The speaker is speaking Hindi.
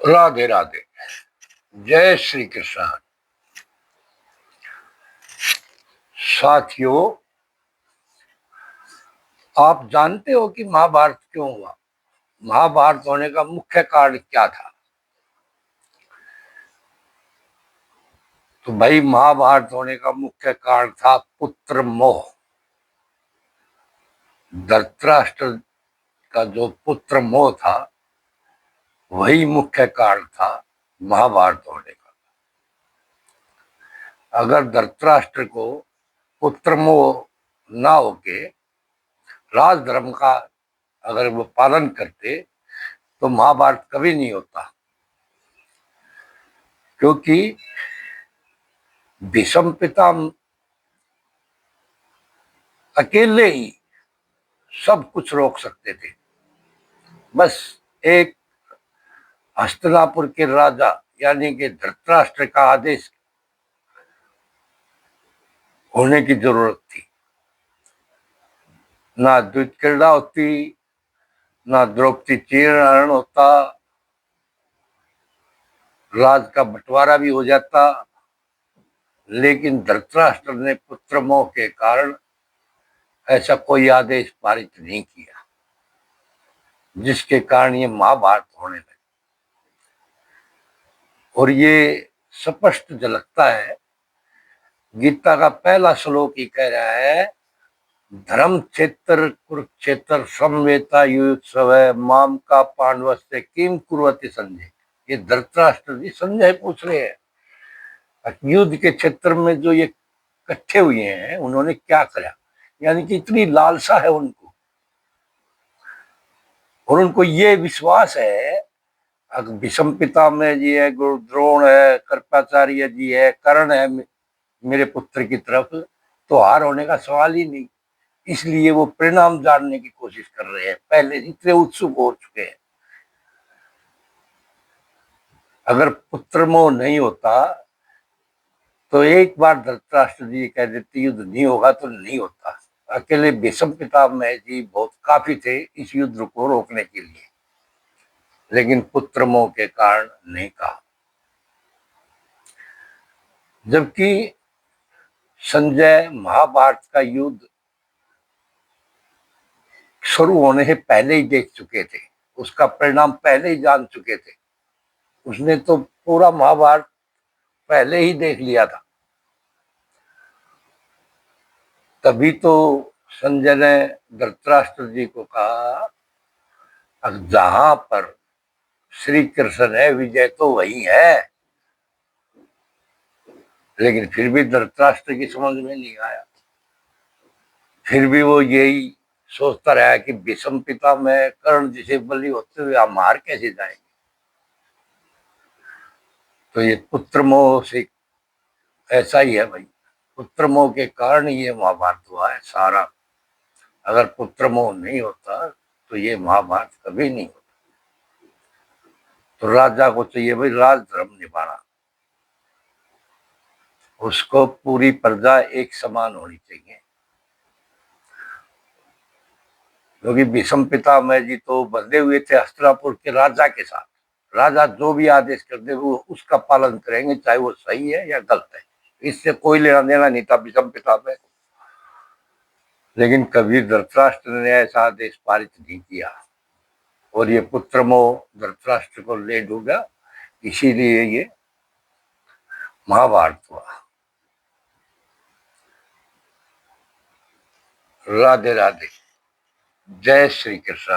राधे राधे। जय श्री कृष्ण। साथियों, आप जानते हो कि महाभारत क्यों हुआ? महाभारत होने का मुख्य कारण क्या था? तो भाई, महाभारत होने का मुख्य कारण था पुत्र मोह। धृतराष्ट्र का जो पुत्र मोह था, वही मुख्य कारण था महाभारत होने का। अगर धृतराष्ट्र को पुत्र मोह ना होके राजधर्म का अगर वो पालन करते, तो महाभारत कभी नहीं होता। क्योंकि भीष्म पितामह अकेले ही सब कुछ रोक सकते थे। बस एक हस्तिनापुर के राजा यानी कि धृतराष्ट्र का आदेश होने की जरूरत थी। ना द्विजक्रीड़ा होती, ना द्रौपदी चीरहरण होता, राज का बंटवारा भी हो जाता। लेकिन धृतराष्ट्र ने पुत्र मोह के कारण ऐसा कोई आदेश पारित नहीं किया, जिसके कारण ये महाभारत होने लगे। और ये स्पष्ट झलकता है, गीता का पहला श्लोक ही कह रहा है, धर्म क्षेत्र कुरुक्षेत्र समवेता युत्सव माम का पांडवस्य किम कुर्वति संजय। ये धृतराष्ट्र जी संजय पूछ रहे हैं, युद्ध के क्षेत्र में जो ये इकट्ठे हुए हैं, उन्होंने क्या करा? यानी कि इतनी लालसा है उनको, और उनको ये विश्वास है, भीष्म पितामह जी है, गुरु द्रोण है, कृपाचार्य जी है, कर्ण है मेरे पुत्र की तरफ, तो हार होने का सवाल ही नहीं। इसलिए वो परिणाम जानने की कोशिश कर रहे हैं, पहले इतने उत्सुक हो चुके हैं। अगर पुत्र मोह नहीं होता तो एक बार धृतराष्ट्र जी कह देते युद्ध नहीं होगा तो नहीं होता। अकेले भीष्म पितामह जी बहुत काफी थे इस युद्ध को रोकने के लिए, लेकिन पुत्र मोह के कारण नहीं कहा। जबकि संजय महाभारत का युद्ध शुरू होने से पहले ही देख चुके थे, उसका परिणाम पहले ही जान चुके थे। उसने तो पूरा महाभारत पहले ही देख लिया था। तभी तो संजय ने धृतराष्ट्र जी को कहा, अब जहां पर श्री कृष्ण है विजय तो वही है। लेकिन फिर भी धृतराष्ट्र की समझ में नहीं आया। फिर भी वो यही सोचता रहा कि भीष्म पितामह कर्ण जिसे बलि होते हुए हम हार कैसे जाएंगे। तो ये पुत्र मोह से ऐसा ही है भाई, पुत्र मोह के कारण ये महाभारत हुआ है सारा। अगर पुत्र मोह नहीं होता तो ये महाभारत कभी नहीं होता। तो राजा को चाहिए भाई राजधर्म निभाना, उसको पूरी प्रजा एक समान होनी चाहिए। क्योंकि भीष्म पितामह जी तो बंधे हुए थे हस्तिनापुर के राजा के साथ। राजा जो भी आदेश कर दे वो उसका पालन करेंगे, चाहे वो सही है या गलत है। इससे कोई लेना देना नहीं था भीष्म पितामह को। लेकिन कभी धृतराष्ट्र ने ऐसा आदेश पारित नहीं किया, और ये पुत्र मोह धृतराष्ट्र को ले डूबा। इसीलिए ये महाभारत हुआ। राधे राधे। जय श्री कृष्ण।